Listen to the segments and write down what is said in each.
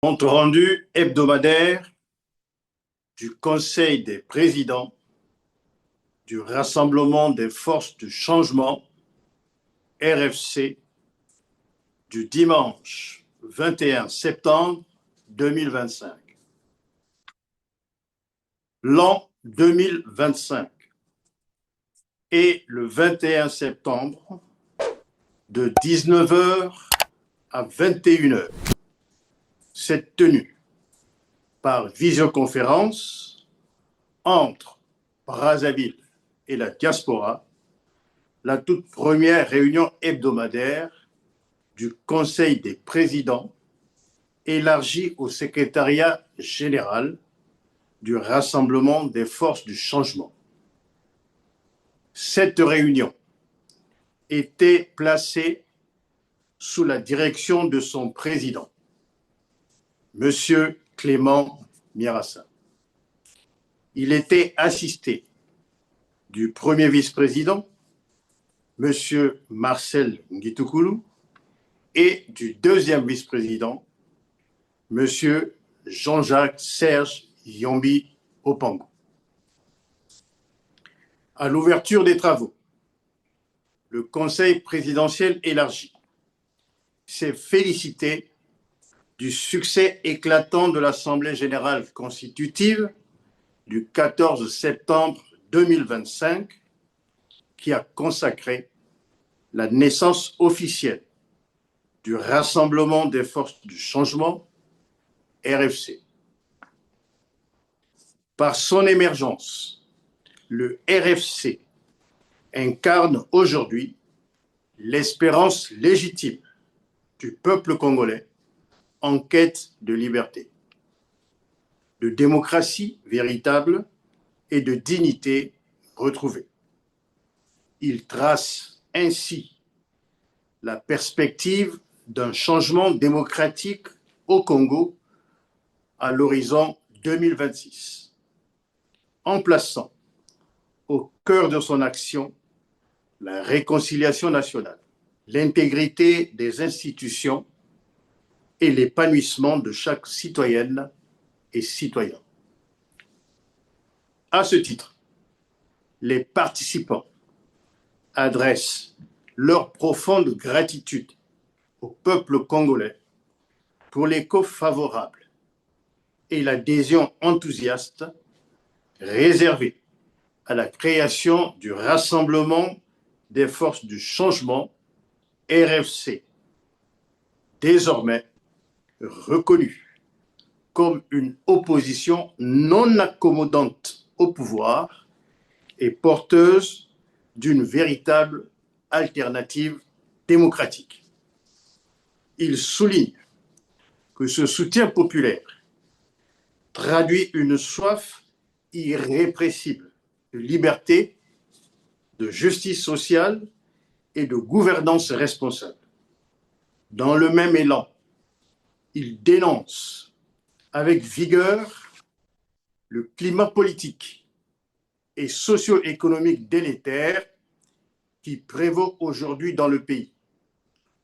Compte rendu hebdomadaire du Conseil des présidents du Rassemblement des forces du changement, RFC, du dimanche 21 septembre 2025. L'an 2025 est le 21 septembre de 19h à 21h. Cette tenue par visioconférence entre Brazzaville et la diaspora, la toute première réunion hebdomadaire du Conseil des présidents élargie au secrétariat général du Rassemblement des forces du changement. Cette réunion était placée sous la direction de son président, M. Clément Mirassa. Il était assisté du premier vice-président, M. Marcel Nguitoukulu, et du deuxième vice-président, M. Jean-Jacques Serge Yombi Opango. À l'ouverture des travaux, le Conseil présidentiel élargi s'est félicité du succès éclatant de l'Assemblée générale constitutive du 14 septembre 2025 qui a consacré la naissance officielle du Rassemblement des forces du changement, RFC. Par son émergence, le RFC incarne aujourd'hui l'espérance légitime du peuple congolais en quête de liberté, de démocratie véritable et de dignité retrouvée. Il trace ainsi la perspective d'un changement démocratique au Congo à l'horizon 2026, en plaçant au cœur de son action la réconciliation nationale, l'intégrité des institutions et l'épanouissement de chaque citoyenne et citoyen. À ce titre, les participants adressent leur profonde gratitude au peuple congolais pour l'écho favorable et l'adhésion enthousiaste réservée à la création du Rassemblement des forces du changement, RFC, désormais reconnu comme une opposition non accommodante au pouvoir et porteuse d'une véritable alternative démocratique. Il souligne que ce soutien populaire traduit une soif irrépressible de liberté, de justice sociale et de gouvernance responsable. Dans le même élan, il dénonce avec vigueur le climat politique et socio-économique délétère qui prévaut aujourd'hui dans le pays.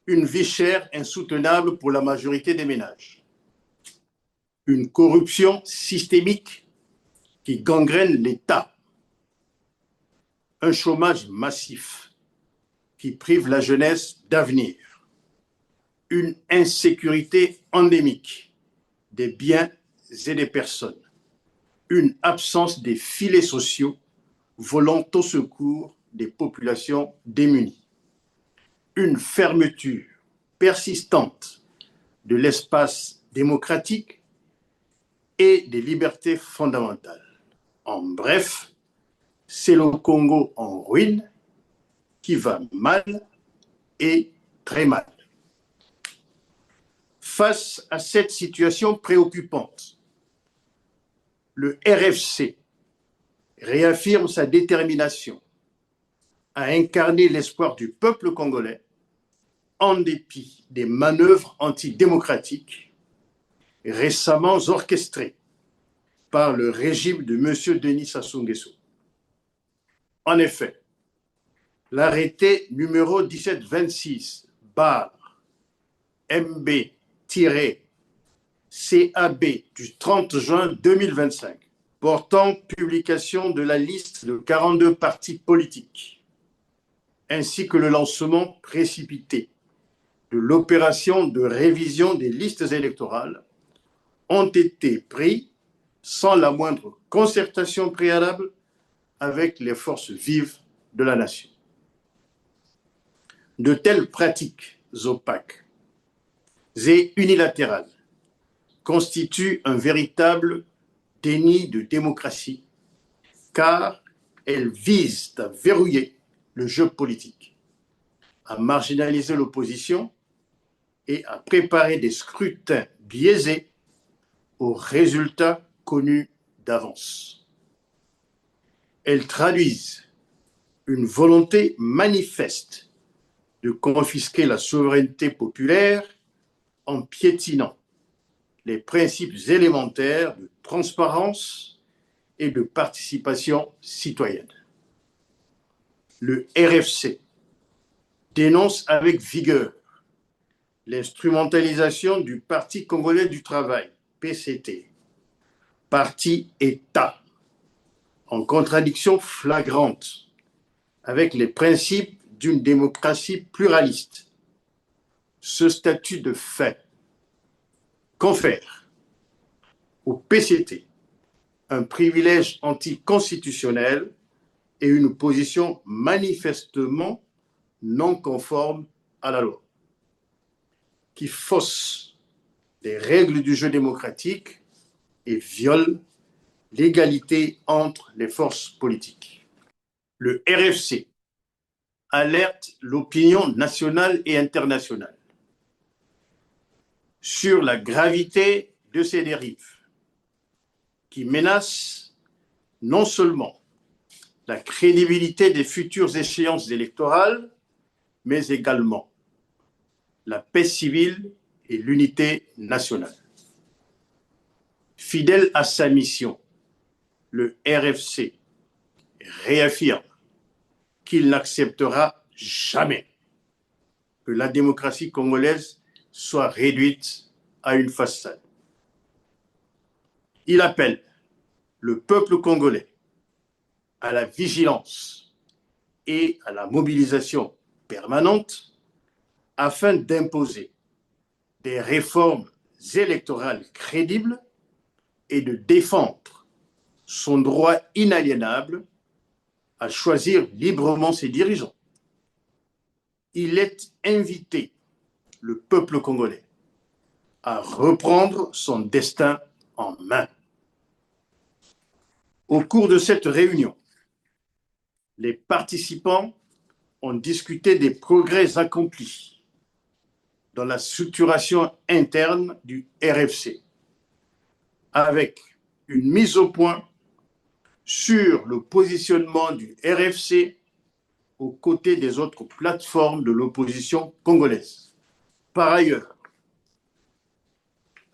Une vie chère insoutenable pour la majorité des ménages. Une corruption systémique qui gangrène l'État. Un chômage massif qui prive la jeunesse d'avenir. Une insécurité endémique des biens et des personnes. Une absence des filets sociaux volant au secours des populations démunies. Une fermeture persistante de l'espace démocratique et des libertés fondamentales. En bref, c'est le Congo en ruine qui va mal et très mal. Face à cette situation préoccupante, le RFC réaffirme sa détermination à incarner l'espoir du peuple congolais en dépit des manœuvres antidémocratiques récemment orchestrées par le régime de M. Denis Sassou Nguesso. En effet, l'arrêté numéro 1726 MB-6 CAB du 30 juin 2025 portant publication de la liste de 42 partis politiques, ainsi que le lancement précipité de l'opération de révision des listes électorales ont été pris sans la moindre concertation préalable avec les forces vives de la nation. De telles pratiques opaques et unilatérales constituent un véritable déni de démocratie, car elles visent à verrouiller le jeu politique, à marginaliser l'opposition et à préparer des scrutins biaisés aux résultats connus d'avance. Elles traduisent une volonté manifeste de confisquer la souveraineté populaire en piétinant les principes élémentaires de transparence et de participation citoyenne. Le RFC dénonce avec vigueur l'instrumentalisation du Parti congolais du travail, PCT, parti État, en contradiction flagrante avec les principes d'une démocratie pluraliste. Ce statut de fait confère au PCT un privilège anticonstitutionnel et une position manifestement non conforme à la loi, qui fausse les règles du jeu démocratique et viole l'égalité entre les forces politiques. Le RFC alerte l'opinion nationale et internationale sur la gravité de ces dérives qui menacent non seulement la crédibilité des futures échéances électorales, mais également la paix civile et l'unité nationale. Fidèle à sa mission, le RFC réaffirme qu'il n'acceptera jamais que la démocratie congolaise soit réduite à une façade. Il appelle le peuple congolais à la vigilance et à la mobilisation permanente afin d'imposer des réformes électorales crédibles et de défendre son droit inaliénable à choisir librement ses dirigeants. Il est invité, le peuple congolais, à reprendre son destin en main. Au cours de cette réunion, les participants ont discuté des progrès accomplis dans la structuration interne du RFC, avec une mise au point sur le positionnement du RFC aux côtés des autres plateformes de l'opposition congolaise. Par ailleurs,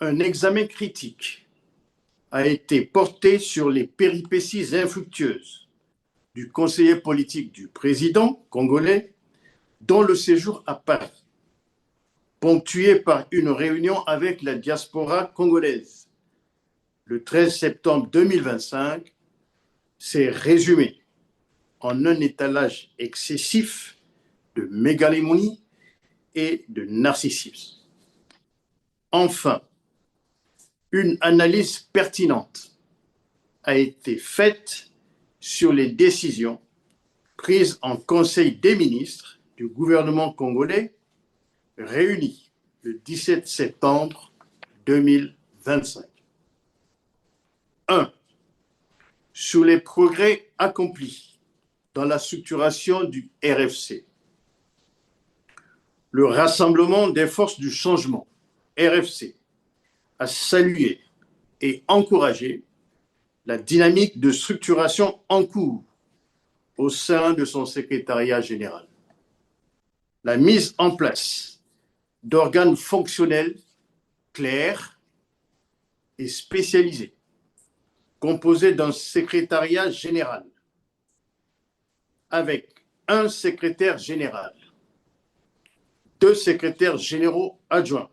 un examen critique a été porté sur les péripéties infructueuses du conseiller politique du président congolais dont le séjour à Paris, ponctué par une réunion avec la diaspora congolaise le 13 septembre 2025, s'est résumé en un étalage excessif de mégalomanie et de narcissisme. Enfin, une analyse pertinente a été faite sur les décisions prises en Conseil des ministres du gouvernement congolais réuni le 17 septembre 2025. 1. Sur les progrès accomplis dans la structuration du RFC. Le Rassemblement des forces du changement, RFC, a salué et encouragé la dynamique de structuration en cours au sein de son secrétariat général. La mise en place d'organes fonctionnels clairs et spécialisés, composés d'un secrétariat général avec un secrétaire général, 2 secrétaires généraux adjoints,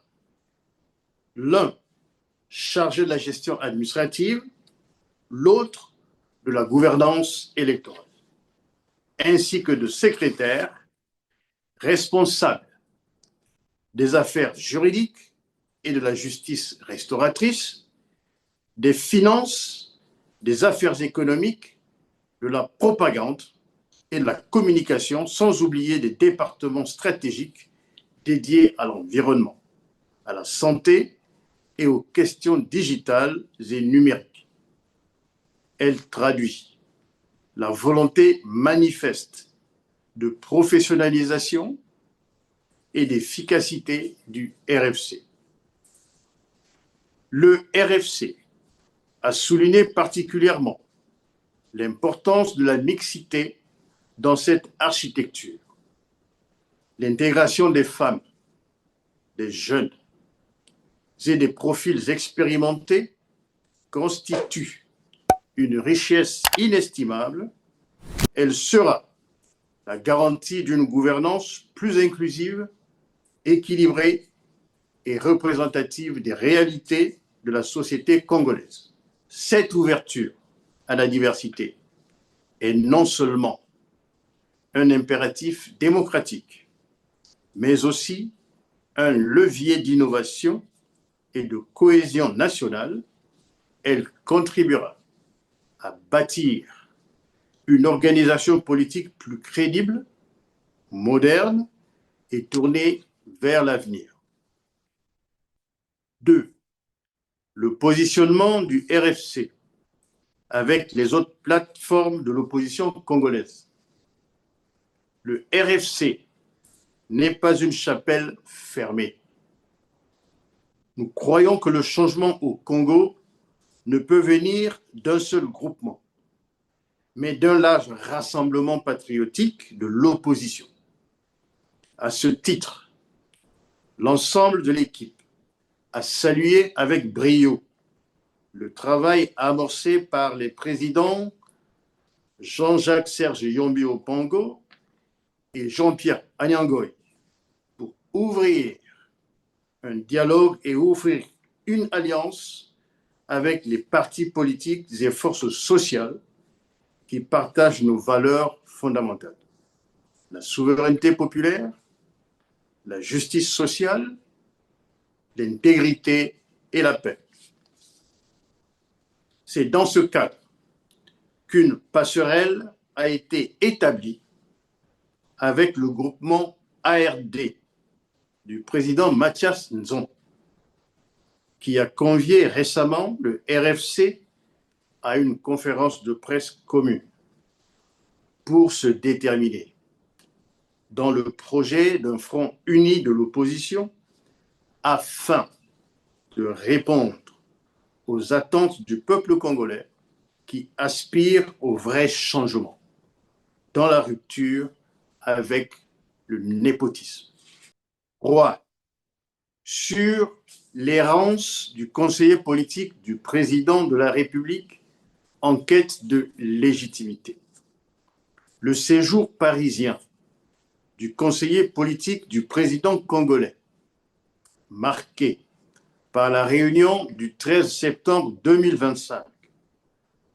l'un chargé de la gestion administrative, l'autre de la gouvernance électorale, ainsi que de secrétaires responsables des affaires juridiques et de la justice restauratrice, des finances, des affaires économiques, de la propagande et de la communication, sans oublier des départements stratégiques dédiés à l'environnement, à la santé et aux questions digitales et numériques. Elle traduit la volonté manifeste de professionnalisation et d'efficacité du RFC. Le RFC a souligné particulièrement l'importance de la mixité dans cette architecture. L'intégration des femmes, des jeunes et des profils expérimentés constitue une richesse inestimable. Elle sera la garantie d'une gouvernance plus inclusive, équilibrée et représentative des réalités de la société congolaise. Cette ouverture à la diversité est non seulement un impératif démocratique, mais aussi un levier d'innovation et de cohésion nationale. Elle contribuera à bâtir une organisation politique plus crédible, moderne et tournée vers l'avenir. 2. Le positionnement du RFC avec les autres plateformes de l'opposition congolaise. Le RFC n'est pas une chapelle fermée. Nous croyons que le changement au Congo ne peut venir d'un seul groupement, mais d'un large rassemblement patriotique de l'opposition. À ce titre, l'ensemble de l'équipe a salué avec brio le travail amorcé par les présidents Jean-Jacques Serge Yombi Opango et Jean-Pierre Anyangoy pour ouvrir un dialogue et ouvrir une alliance avec les partis politiques et forces sociales qui partagent nos valeurs fondamentales. La souveraineté populaire, la justice sociale, l'intégrité et la paix. C'est dans ce cadre qu'une passerelle a été établie avec le groupement ARD du président Mathias Nzon, qui a convié récemment le RFC à une conférence de presse commune pour se déterminer dans le projet d'un front uni de l'opposition afin de répondre aux attentes du peuple congolais qui aspire au vrai changement dans la rupture avec le népotisme. 3. Sur l'errance du conseiller politique du président de la République en quête de légitimité. Le séjour parisien du conseiller politique du président congolais, marqué par la réunion du 13 septembre 2025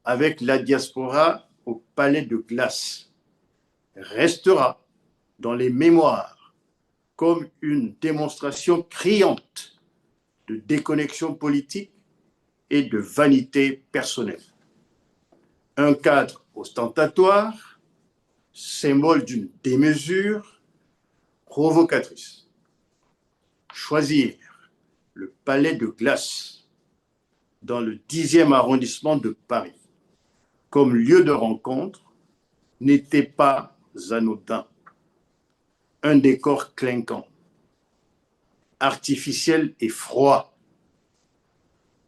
avec la diaspora au Palais de Glace, restera dans les mémoires comme une démonstration criante de déconnexion politique et de vanité personnelle. Un cadre ostentatoire, symbole d'une démesure provocatrice. Choisir le Palais de Glace dans le 10e arrondissement de Paris comme lieu de rencontre n'était pas anodin. Un décor clinquant, artificiel et froid,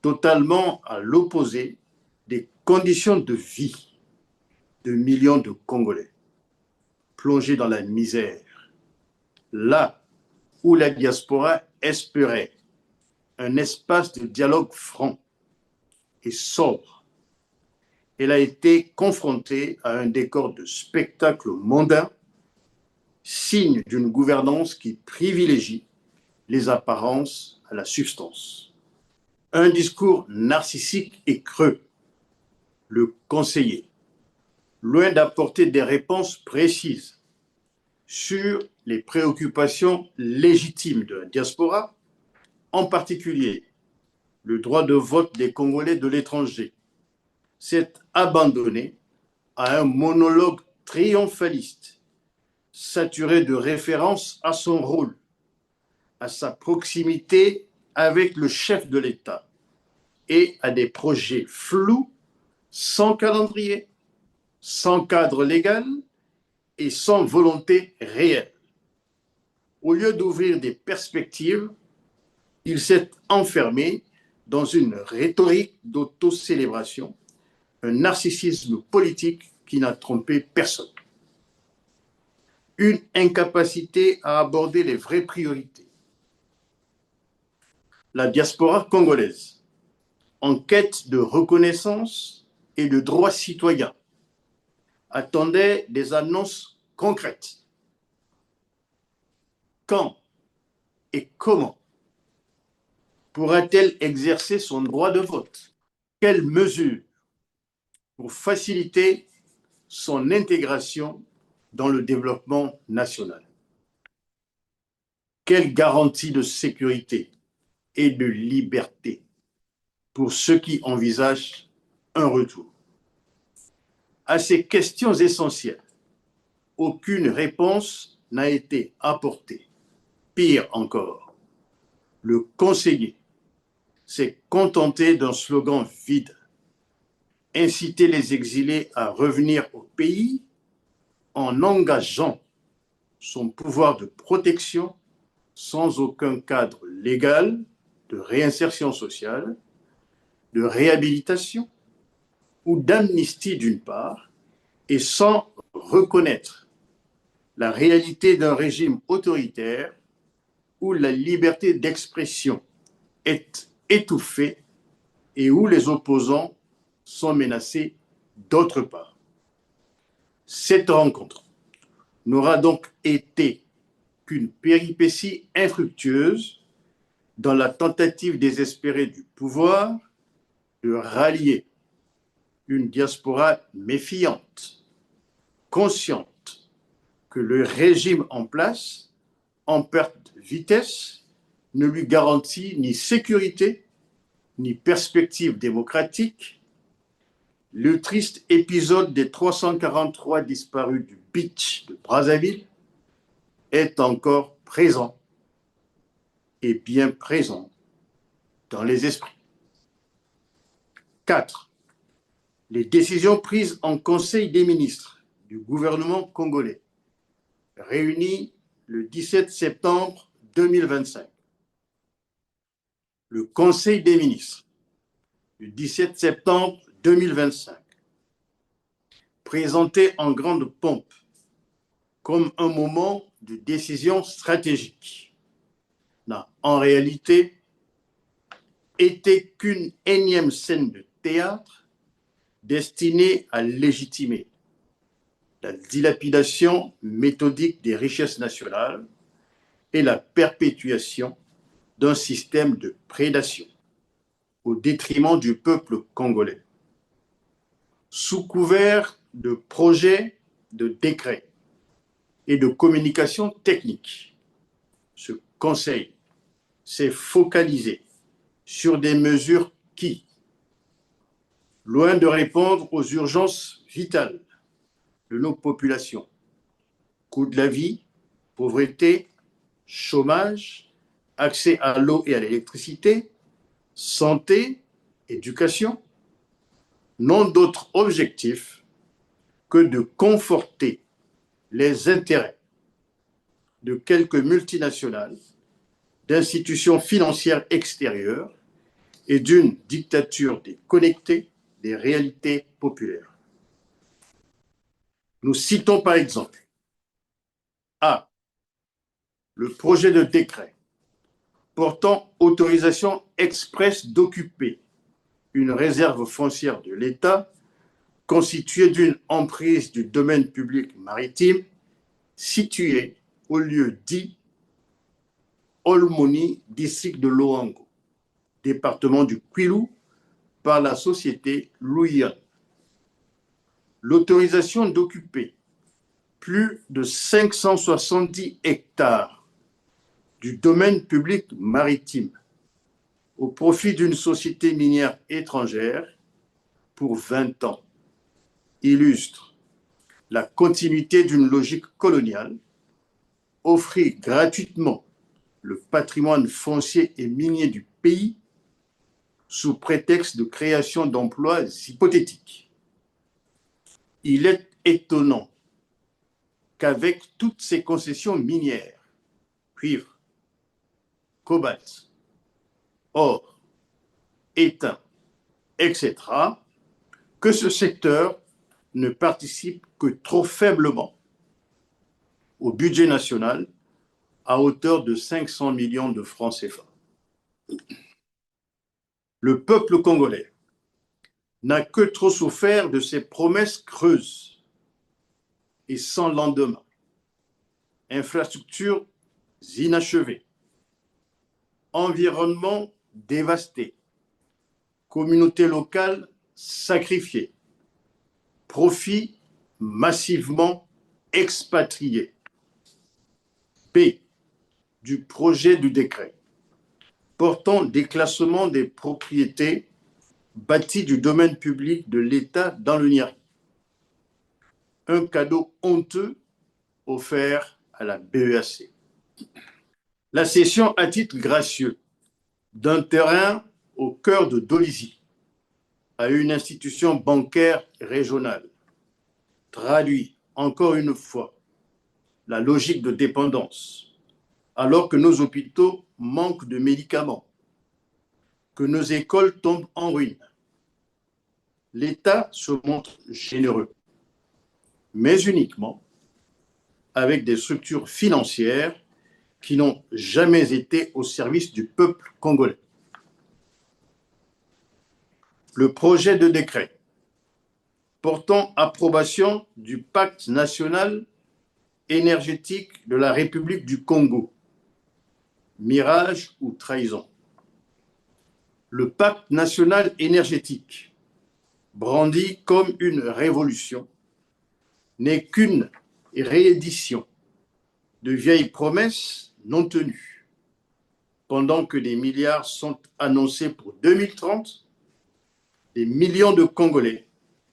totalement à l'opposé des conditions de vie de millions de Congolais, plongés dans la misère, là où la diaspora espérait un espace de dialogue franc et sobre. Elle a été confrontée à un décor de spectacle mondain, signe d'une gouvernance qui privilégie les apparences à la substance. Un discours narcissique et creux. Le conseiller, loin d'apporter des réponses précises sur les préoccupations légitimes de la diaspora, en particulier le droit de vote des Congolais de l'étranger, s'est abandonné à un monologue triomphaliste, saturé de références à son rôle, à sa proximité avec le chef de l'État et à des projets flous, sans calendrier, sans cadre légal et sans volonté réelle. Au lieu d'ouvrir des perspectives, il s'est enfermé dans une rhétorique d'autocélébration, un narcissisme politique qui n'a trompé personne. Une incapacité à aborder les vraies priorités. La diaspora congolaise, en quête de reconnaissance et de droits citoyens, attendait des annonces concrètes. Quand et comment pourra-t-elle exercer son droit de vote? Quelles mesures pour faciliter son intégration dans le développement national? Quelle garantie de sécurité et de liberté pour ceux qui envisagent un retour? À ces questions essentielles, aucune réponse n'a été apportée. Pire encore, le conseiller s'est contenté d'un slogan vide: inciter les exilés à revenir au pays en engageant son pouvoir de protection sans aucun cadre légal de réinsertion sociale, de réhabilitation ou d'amnistie d'une part, et sans reconnaître la réalité d'un régime autoritaire où la liberté d'expression est étouffée et où les opposants sont menacés d'autre part. Cette rencontre n'aura donc été qu'une péripétie infructueuse dans la tentative désespérée du pouvoir de rallier une diaspora méfiante, consciente que le régime en place, en perte de vitesse, ne lui garantit ni sécurité, ni perspective démocratique. Le triste épisode des 343 disparus du beach de Brazzaville est encore présent et bien présent dans les esprits. 4. Les décisions prises en Conseil des ministres du gouvernement congolais, réuni le 17 septembre 2025. Le Conseil des ministres du 17 septembre 2025, présenté en grande pompe comme un moment de décision stratégique, n'a en réalité été qu'une énième scène de théâtre destinée à légitimer la dilapidation méthodique des richesses nationales et la perpétuation d'un système de prédation au détriment du peuple congolais. Sous couvert de projets, de décrets et de communication technique, ce Conseil s'est focalisé sur des mesures qui, loin de répondre aux urgences vitales de nos populations, coût de la vie, pauvreté, chômage, accès à l'eau et à l'électricité, santé, éducation, n'ont d'autre objectif que de conforter les intérêts de quelques multinationales, d'institutions financières extérieures et d'une dictature déconnectée des réalités populaires. Nous citons par exemple A. Le projet de décret portant autorisation expresse d'occuper une réserve foncière de l'État constituée d'une emprise du domaine public maritime située au lieu dit Olmoni, district de Loango, département du Kwilu, par la société Luyan. L'autorisation d'occuper plus de 570 hectares du domaine public maritime au profit d'une société minière étrangère pour 20 ans illustre la continuité d'une logique coloniale, offrir gratuitement le patrimoine foncier et minier du pays sous prétexte de création d'emplois hypothétiques. Il est étonnant qu'avec toutes ces concessions minières, cuivre, cobalt, or, étain, etc., que ce secteur ne participe que trop faiblement au budget national à hauteur de 500 millions de francs CFA. Le peuple congolais n'a que trop souffert de ces promesses creuses et sans lendemain. Infrastructures inachevées, environnement dévasté, communautés locales sacrifiées, profits massivement expatriés. B. Du projet du décret portant déclassement des propriétés bâties du domaine public de l'État dans le Niari. Un cadeau honteux offert à la BEAC. La cession à titre gracieux d'un terrain au cœur de Dolisie à une institution bancaire régionale traduit encore une fois la logique de dépendance, alors que nos hôpitaux manquent de médicaments, que nos écoles tombent en ruine. L'État se montre généreux, mais uniquement avec des structures financières qui n'ont jamais été au service du peuple congolais. Le projet de décret portant approbation du pacte national énergétique de la République du Congo, mirage ou trahison. Le pacte national énergétique, brandi comme une révolution, n'est qu'une réédition de vieilles promesses non tenues. Pendant que des milliards sont annoncés pour 2030, des millions de Congolais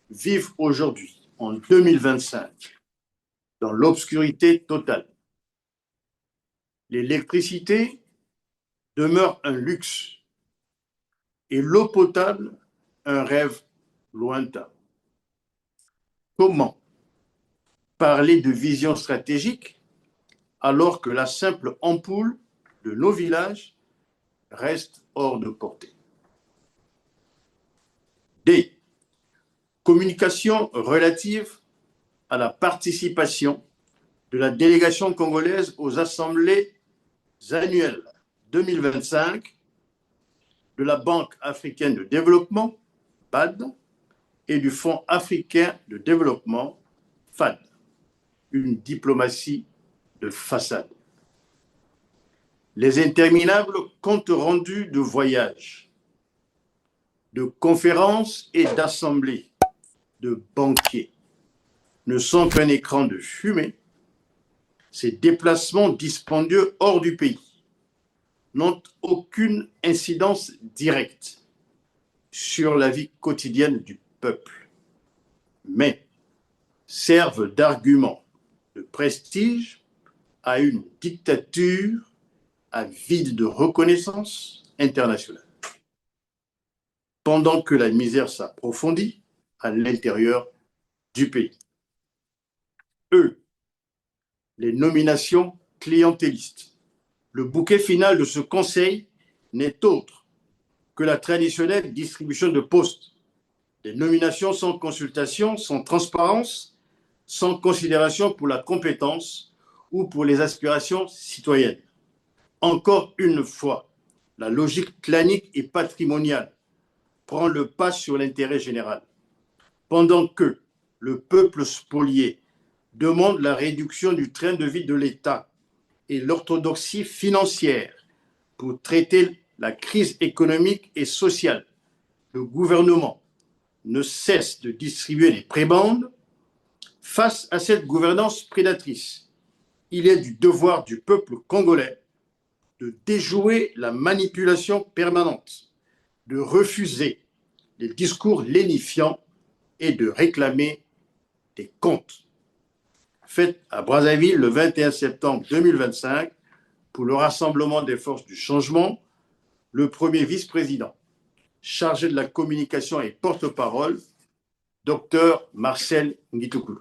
vivent aujourd'hui, en 2025, dans l'obscurité totale. L'électricité demeure un luxe et l'eau potable un rêve lointain. Comment parler de vision stratégique alors que la simple ampoule de nos villages reste hors de portée? D. Communication relative à la participation de la délégation congolaise aux assemblées annuelles 2025 de la Banque africaine de développement, BAD, et du Fonds africain de développement, FAD. Une diplomatie de façade. Les interminables comptes rendus de voyages, de conférences et d'assemblées de banquiers ne sont qu'un écran de fumée. Ces déplacements dispendieux hors du pays n'ont aucune incidence directe sur la vie quotidienne du peuple, mais servent d'argument de prestige à une dictature avide de reconnaissance internationale. Pendant que la misère s'approfondit à l'intérieur du pays. Les nominations clientélistes. Le bouquet final de ce conseil n'est autre que la traditionnelle distribution de postes. Des nominations sans consultation, sans transparence, sans considération pour la compétence ou pour les aspirations citoyennes. Encore une fois, la logique clanique et patrimoniale prend le pas sur l'intérêt général. Pendant que le peuple spolié demande la réduction du train de vie de l'État et l'orthodoxie financière pour traiter la crise économique et sociale, le gouvernement ne cesse de distribuer des prébendes. Face à cette gouvernance prédatrice, il est du devoir du peuple congolais de déjouer la manipulation permanente, de refuser les discours lénifiants et de réclamer des comptes. Faites à Brazzaville le 21 septembre 2025 pour le Rassemblement des forces du changement, le premier vice-président chargé de la communication et porte-parole, Dr Marcel Ngitoukulu.